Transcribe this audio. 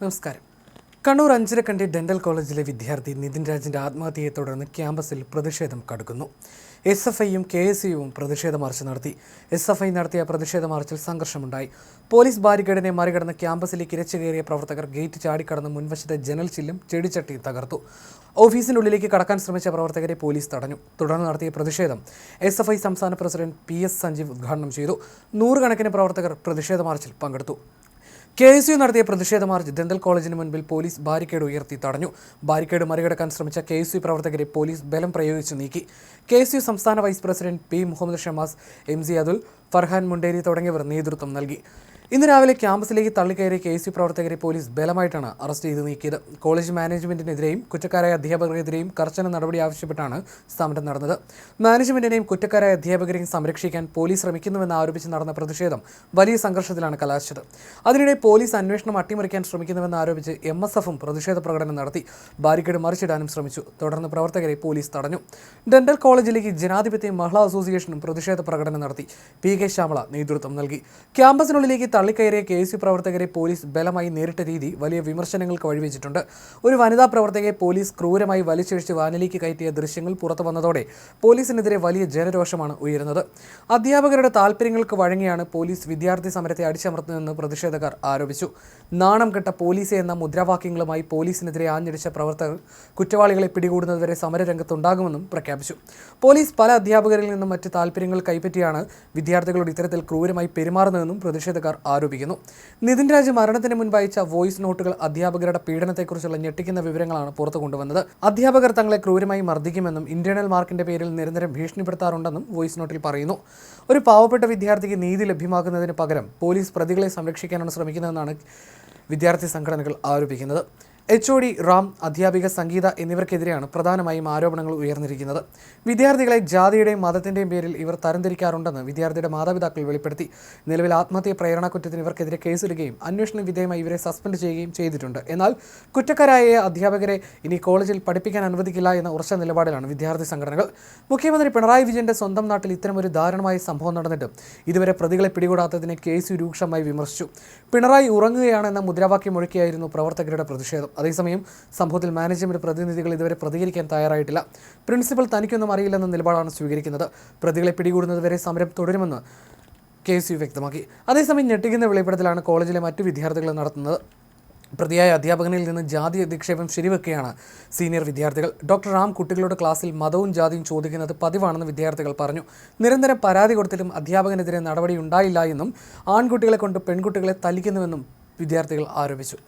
നമസ്കാരം. കണ്ണൂർ അഞ്ചരക്കണ്ടി ഡെന്റൽ കോളേജിലെ വിദ്യാർത്ഥി നിതിൻ രാജിന്റെ ആത്മഹത്യയെ തുടർന്ന് ക്യാമ്പസിൽ പ്രതിഷേധം കടുക്കുന്നു. SFIയും KSUവും പ്രതിഷേധ മാർച്ച് നടത്തി. SFI നടത്തിയ പ്രതിഷേധ മാർച്ചിൽ സംഘർഷമുണ്ടായി. പോലീസ് ബാരിക്കേഡിനെ മറികടന്ന് ക്യാമ്പസിലേക്ക് ഇരച്ചു കയറിയ പ്രവർത്തകർ ഗേറ്റ് ചാടിക്കടന്ന് മുൻവശത്തെ ജനൽ ചില്ലും ചെടിച്ചട്ടിയും തകർത്തു. ഓഫീസിനുള്ളിലേക്ക് കടക്കാൻ ശ്രമിച്ച പ്രവർത്തകരെ പോലീസ് തടഞ്ഞു. തുടർന്ന് നടത്തിയ പ്രതിഷേധം SFI സംസ്ഥാന പ്രസിഡന്റ് PS സഞ്ജീവ് ഉദ്ഘാടനം ചെയ്തു. നൂറുകണക്കിന് പ്രവർത്തകർ പ്രതിഷേധ മാർച്ചിൽ പങ്കെടുത്തു. KSU നടത്തിയ പ്രതിഷേധ മാർച്ച് ഡെന്റൽ കോളേജിന് മുൻപിൽ പോലീസ് ബാരിക്കേഡ് ഉയർത്തി തടഞ്ഞു. ബാരിക്കേഡ് മറികടക്കാൻ ശ്രമിച്ച KSU പ്രവർത്തകരെ പോലീസ് ബലം പ്രയോഗിച്ചു നീക്കി. KSU സംസ്ഥാന vice president P Muhammad Shamas, MZ Athul, Farhan Munderi തുടങ്ങിയവർ നേതൃത്വം നൽകി. ഇന്ന് രാവിലെ ക്യാമ്പസിലേക്ക് തള്ളിക്കയറിയ KSU പ്രവർത്തകരെ പോലീസ് ബലമായിട്ടാണ് അറസ്റ്റ് ചെയ്ത് നീക്കിയത്. കോളേജ് മാനേജ്മെന്റിനെതിരെയും കുറ്റക്കാരായ അധ്യാപകർക്കെതിരെയും കർശന നടപടി ആവശ്യപ്പെട്ടാണ് സമരം നടന്നത്. മാനേജ്മെന്റിനെയും കുറ്റക്കാരായ അധ്യാപകരെയും സംരക്ഷിക്കാൻ പോലീസ് ശ്രമിക്കുന്നുവെന്ന് ആരോപിച്ച് നടന്ന പ്രതിഷേധം വലിയ സംഘർഷത്തിലാണ് കലാശിച്ചത്. അതിനിടെ പോലീസ് അന്വേഷണം അട്ടിമറിക്കാൻ ശ്രമിക്കുന്നുവെന്ന് ആരോപിച്ച് MSFും പ്രതിഷേധ പ്രകടനം നടത്തി. ബാരിക്കേഡ് മറിച്ചിടാനും ശ്രമിച്ചു. തുടർന്ന് പ്രവർത്തകരെ പോലീസ് തടഞ്ഞു. ഡെന്റൽ കോളേജിലേക്ക് ജനാധിപത്യ മഹിളാ അസോസിയേഷനും പ്രതിഷേധ പ്രകടനം നടത്തി. PK ശ്യാമള നേതൃത്വം നൽകി. ക്യാമ്പസിനുള്ളിലേക്ക് തള്ളിക്കയറിയ KSU പ്രവർത്തകരെ പോലീസ് ബലമായി നേരിട്ട രീതി വലിയ വിമർശനങ്ങൾക്ക് വഴിവെച്ചിട്ടുണ്ട്. ഒരു വനിതാ പ്രവർത്തകയെ പോലീസ് ക്രൂരമായി വലിച്ചിഴിച്ച് വാനിലേക്ക് കയറ്റിയ ദൃശ്യങ്ങൾ പുറത്തു വന്നതോടെ പോലീസിനെതിരെ വലിയ ജനരോഷമാണ് ഉയരുന്നത്. അധ്യാപകരുടെ താൽപ്പര്യങ്ങൾക്ക് വഴങ്ങിയാണ് പോലീസ് വിദ്യാർത്ഥി സമരത്തെ അടിച്ചമർത്തുന്നതെന്ന് പ്രതിഷേധക്കാർ ആരോപിച്ചു. നാണം കെട്ട പോലീസ് എന്ന മുദ്രാവാക്യങ്ങളുമായി പോലീസിനെതിരെ ആഞ്ഞടിച്ച പ്രവർത്തകർ കുറ്റവാളികളെ പിടികൂടുന്നതുവരെ സമരരംഗത്തുണ്ടാകുമെന്നും പ്രഖ്യാപിച്ചു. പോലീസ് പല അധ്യാപകരിൽ നിന്നും മറ്റ് താൽപ്പര്യങ്ങൾ കൈപ്പറ്റിയാണ് വിദ്യാർത്ഥികളോട് ഇത്തരത്തിൽ ക്രൂരമായി പെരുമാറുന്നതെന്നും പ്രതിഷേധക്കാർ ആരോപിക്കുന്നു. നിതിൻ രാജ് മരണത്തിന് മുൻപ് അയച്ച വോയിസ് നോട്ടുകൾ അധ്യാപകരുടെ പീഡനത്തെക്കുറിച്ചുള്ള ഞെട്ടിക്കുന്ന വിവരങ്ങളാണ് പുറത്തു കൊണ്ടുവന്നത്. അധ്യാപകർ തങ്ങളെ ക്രൂരമായി മർദ്ദിക്കുമെന്നും ഇന്റേണൽ മാർക്കിന്റെ പേരിൽ നിരന്തരം ഭീഷണിപ്പെടുത്താറുണ്ടെന്നും വോയിസ് നോട്ടിൽ പറയുന്നു. ഒരു പാവപ്പെട്ട വിദ്യാർത്ഥിക്ക് നീതി ലഭ്യമാക്കുന്നതിന് പകരം പോലീസ് പ്രതികളെ സംരക്ഷിക്കാനാണ് ശ്രമിക്കുന്നതെന്നാണ് വിദ്യാർത്ഥി സംഘടനകൾ ആരോപിക്കുന്നത്. HOD റാം, അധ്യാപിക സംഗീത എന്നിവർക്കെതിരെയാണ് പ്രധാനമായും ആരോപണങ്ങൾ ഉയർന്നിരിക്കുന്നത്. വിദ്യാർത്ഥികളെ ജാതിയുടെയും മതത്തിൻ്റെയും പേരിൽ ഇവർ തരംതിരിക്കാറുണ്ടെന്ന് വിദ്യാർത്ഥിയുടെ മാതാപിതാക്കൾ വെളിപ്പെടുത്തി. നിലവിൽ ആത്മഹത്യ പ്രേരണ കുറ്റത്തിന് ഇവർക്കെതിരെ കേസെടുക്കുകയും അന്വേഷണ വിധേയമായി ഇവരെ സസ്പെൻഡ് ചെയ്യുകയും ചെയ്തിട്ടുണ്ട്. എന്നാൽ കുറ്റക്കാരായ അധ്യാപകരെ ഇനി കോളേജിൽ പഠിപ്പിക്കാൻ അനുവദിക്കില്ല എന്ന ഉറച്ച നിലപാടിലാണ് വിദ്യാർത്ഥി സംഘടനകൾ. മുഖ്യമന്ത്രി പിണറായി വിജയന്റെ സ്വന്തം നാട്ടിൽ ഇത്തരമൊരു ദാരുണമായ സംഭവം നടന്നിട്ടും ഇതുവരെ പ്രതികളെ പിടികൂടാത്തതിനെ KSU രൂക്ഷമായി വിമർശിച്ചു. പിണറായി ഉറങ്ങുകയാണെന്ന മുദ്രാവാക്യം മുഴക്കിയായിരുന്നു പ്രവർത്തകരുടെ പ്രതിഷേധം. അതേസമയം സംഭവത്തിൽ മാനേജ്മെന്റ് പ്രതിനിധികൾ ഇതുവരെ പ്രതികരിക്കാൻ തയ്യാറായിട്ടില്ല. പ്രിൻസിപ്പൽ തനിക്കൊന്നും അറിയില്ലെന്ന നിലപാടാണ് സ്വീകരിക്കുന്നത്. പ്രതികളെ പിടികൂടുന്നതുവരെ സമരം തുടരുമെന്ന് KSU വ്യക്തമാക്കി. അതേസമയം ഞെട്ടിക്കുന്ന വെളിപ്പെടുത്തലാണ് കോളേജിലെ മറ്റു വിദ്യാർത്ഥികൾ നടത്തുന്നത്. പ്രതിയായ അധ്യാപകനിൽ നിന്ന് ജാതി അധിക്ഷേപം ശരിവെക്കുകയാണ് സീനിയർ വിദ്യാർത്ഥികൾ. ഡോക്ടർ റാം കുട്ടികളോട് ക്ലാസ്സിൽ മതവും ജാതിയും ചോദിക്കുന്നത് പതിവാണെന്ന് വിദ്യാർത്ഥികൾ പറഞ്ഞു. നിരന്തരം പരാതി കൊടുത്തിട്ടും അധ്യാപകനെതിരെ നടപടി ഉണ്ടായില്ല എന്നും ആൺകുട്ടികളെ കൊണ്ട് പെൺകുട്ടികളെ തല്ലിക്കുന്നുവെന്നും വിദ്യാർത്ഥികൾ ആരോപിച്ചു.